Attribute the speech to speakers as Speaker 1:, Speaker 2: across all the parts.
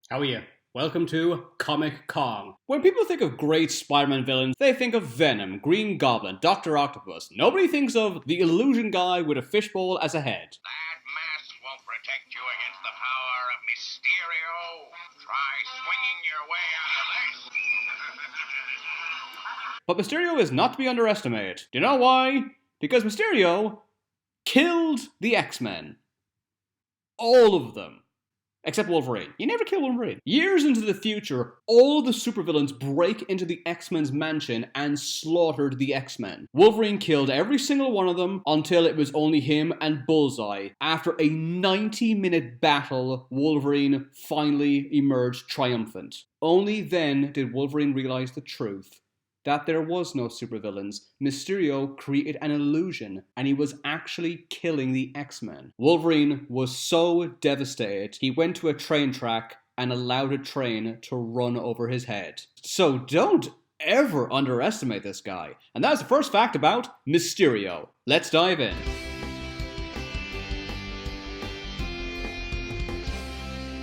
Speaker 1: How are you? Welcome to Comic Kong. When people think of great Spider-Man villains, they think of Venom, Green Goblin, Dr. Octopus. Nobody thinks of the illusion guy with a fishbowl as a head.
Speaker 2: That mask won't protect you against the power of Mysterio. Try swinging your way out of this.
Speaker 1: But Mysterio is not to be underestimated. Do you know why? Because Mysterio killed the X-Men. All of them. Except Wolverine. He never killed Wolverine. Years into the future, all the supervillains break into the X-Men's mansion and slaughtered the X-Men. Wolverine killed every single one of them until it was only him and Bullseye. After a 90-minute battle, Wolverine finally emerged triumphant. Only then did Wolverine realize the truth. That there was no supervillains. Mysterio created an illusion, and he was actually killing the X-Men. Wolverine was so devastated, he went to a train track and allowed a train to run over his head. So don't ever underestimate this guy. And that's the first fact about Mysterio. Let's dive in.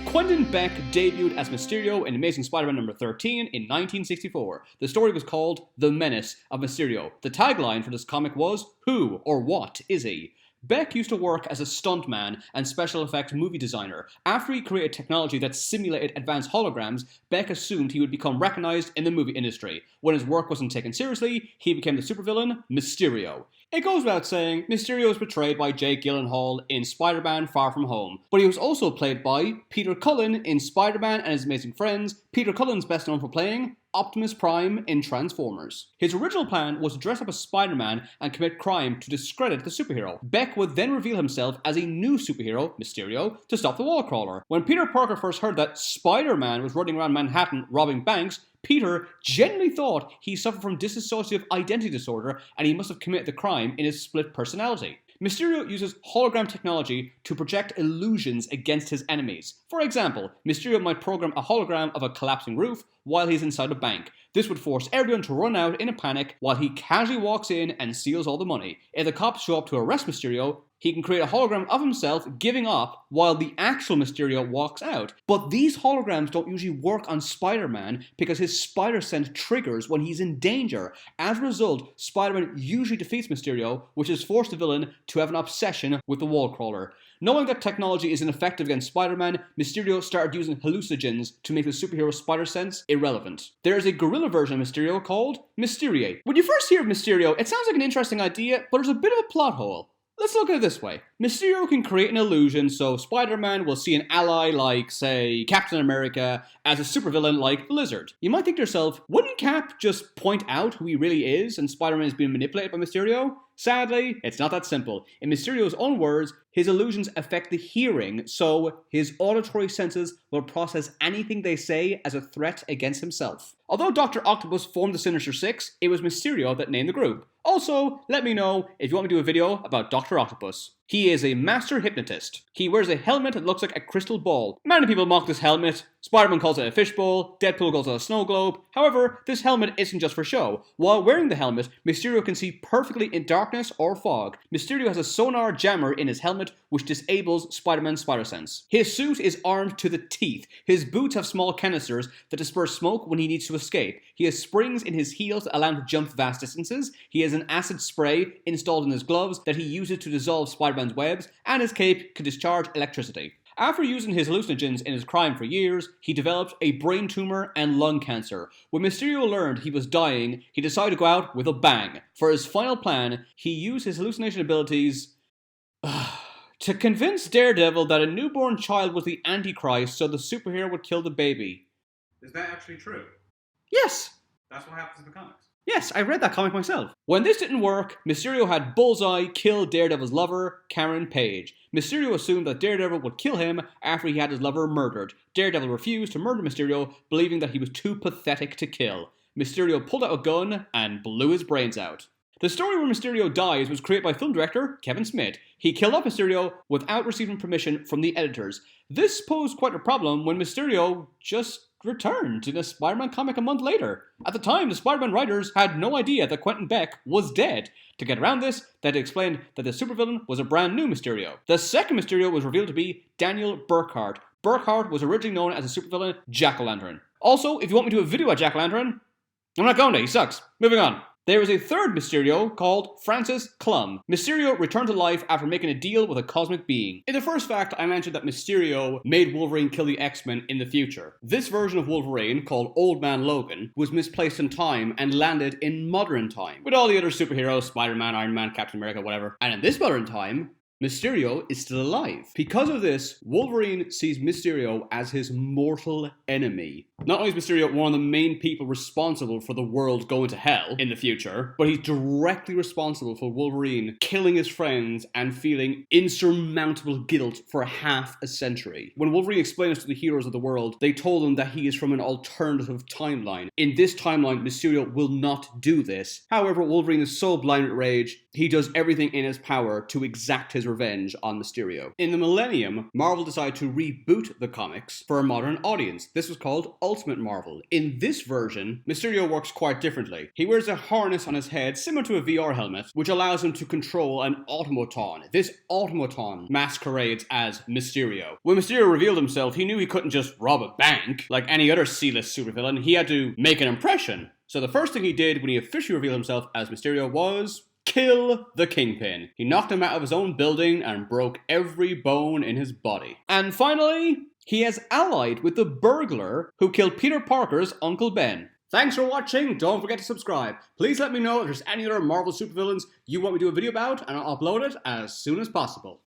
Speaker 1: Quentin Beck debuted as Mysterio in Amazing Spider-Man number 13 in 1964. The story was called The Menace of Mysterio. The tagline for this comic was, "Who or what is he?" Beck used to work as a stuntman and special effects movie designer. After he created technology that simulated advanced holograms, Beck assumed he would become recognized in the movie industry. When his work wasn't taken seriously, he became the supervillain Mysterio. It goes without saying, Mysterio was portrayed by Jake Gyllenhaal in Spider-Man Far From Home, but he was also played by Peter Cullen in Spider-Man and His Amazing Friends. Peter Cullen's best known for playing Optimus Prime in Transformers. His original plan was to dress up as Spider-Man and commit crime to discredit the superhero. Beck would then reveal himself as a new superhero, Mysterio, to stop the wall crawler. When Peter Parker first heard that Spider-Man was running around Manhattan robbing banks, Peter genuinely thought he suffered from dissociative identity disorder and he must have committed the crime in his split personality. Mysterio uses hologram technology to project illusions against his enemies. For example, Mysterio might program a hologram of a collapsing roof while he's inside a bank. This would force everyone to run out in a panic while he casually walks in and steals all the money. If the cops show up to arrest Mysterio, he can create a hologram of himself giving up while the actual Mysterio walks out. But these holograms don't usually work on Spider-Man because his spider sense triggers when he's in danger. As a result, Spider-Man usually defeats Mysterio, which has forced the villain to have an obsession with the wall crawler. Knowing that technology is ineffective against Spider-Man, Mysterio started using hallucinogens to make the superhero's spider sense irrelevant. There is a gorilla version of Mysterio called Mysterio. When you first hear of Mysterio, it sounds like an interesting idea, but there's a bit of a plot hole. Let's look at it this way. Mysterio can create an illusion so Spider-Man will see an ally like, say, Captain America as a supervillain like the Lizard. You might think to yourself, wouldn't Cap just point out who he really is and Spider-Man is being manipulated by Mysterio? Sadly, it's not that simple. In Mysterio's own words, his illusions affect the hearing, so his auditory senses will process anything they say as a threat against himself. Although Dr. Octopus formed the Sinister Six, it was Mysterio that named the group. Also, let me know if you want me to do a video about Dr. Octopus. He is a master hypnotist. He wears a helmet that looks like a crystal ball. Many people mock this helmet. Spider-Man calls it a fishbowl. Deadpool calls it a snow globe. However, this helmet isn't just for show. While wearing the helmet, Mysterio can see perfectly in darkness or fog. Mysterio has a sonar jammer in his helmet which disables Spider-Man's spider sense. His suit is armed to the teeth. His boots have small canisters that disperse smoke when he needs to escape. He has springs in his heels that allow him to jump vast distances. He has an acid spray installed in his gloves that he uses to dissolve Spider-Man's webs, and his cape can discharge electricity. After using his hallucinogens in his crime for years, he developed a brain tumor and lung cancer. When Mysterio learned he was dying, he decided to go out with a bang. For his final plan, he used his hallucination abilities to convince Daredevil that a newborn child was the Antichrist so the superhero would kill the baby.
Speaker 3: Is that actually true?
Speaker 1: Yes!
Speaker 3: That's what happens in the comics.
Speaker 1: Yes, I read that comic myself. When this didn't work, Mysterio had Bullseye kill Daredevil's lover, Karen Page. Mysterio assumed that Daredevil would kill him after he had his lover murdered. Daredevil refused to murder Mysterio, believing that he was too pathetic to kill. Mysterio pulled out a gun and blew his brains out. The story where Mysterio dies was created by film director Kevin Smith. He killed off Mysterio without receiving permission from the editors. This posed quite a problem when Mysterio just returned in a Spider-Man comic a month later. At the time, the Spider-Man writers had no idea that Quentin Beck was dead. To get around this, they had explained that the supervillain was a brand new Mysterio. The second Mysterio was revealed to be Daniel Burkhart. Burkhart was originally known as a supervillain, Jack-o'-lantern. Also, if you want me to do a video at Jack-o'-lantern, I'm not going to, he sucks. Moving on. There is a third Mysterio called Francis Clum. Mysterio returned to life after making a deal with a cosmic being. In the first fact, I mentioned that Mysterio made Wolverine kill the X-Men in the future. This version of Wolverine, called Old Man Logan, was misplaced in time and landed in modern time, with all the other superheroes, Spider-Man, Iron Man, Captain America, whatever. And in this modern time, Mysterio is still alive. Because of this, Wolverine sees Mysterio as his mortal enemy. Not only is Mysterio one of the main people responsible for the world going to hell in the future, but he's directly responsible for Wolverine killing his friends and feeling insurmountable guilt for half a century. When Wolverine explained this to the heroes of the world, they told him that he is from an alternative timeline. In this timeline, Mysterio will not do this. However, Wolverine is so blind with rage, he does everything in his power to exact his revenge on Mysterio. In the Millennium, Marvel decided to reboot the comics for a modern audience. This was called Ultimate Marvel. In this version, Mysterio works quite differently. He wears a harness on his head similar to a VR helmet, which allows him to control an automaton. This automaton masquerades as Mysterio. When Mysterio revealed himself, he knew he couldn't just rob a bank like any other C-list supervillain. He had to make an impression. So the first thing he did when he officially revealed himself as Mysterio was kill the Kingpin. He knocked him out of his own building and broke every bone in his body. And finally, he has allied with the burglar who killed Peter Parker's Uncle Ben. Thanks for watching, don't forget to subscribe. Please let me know if there's any other Marvel supervillains you want me to do a video about, and I'll upload it as soon as possible.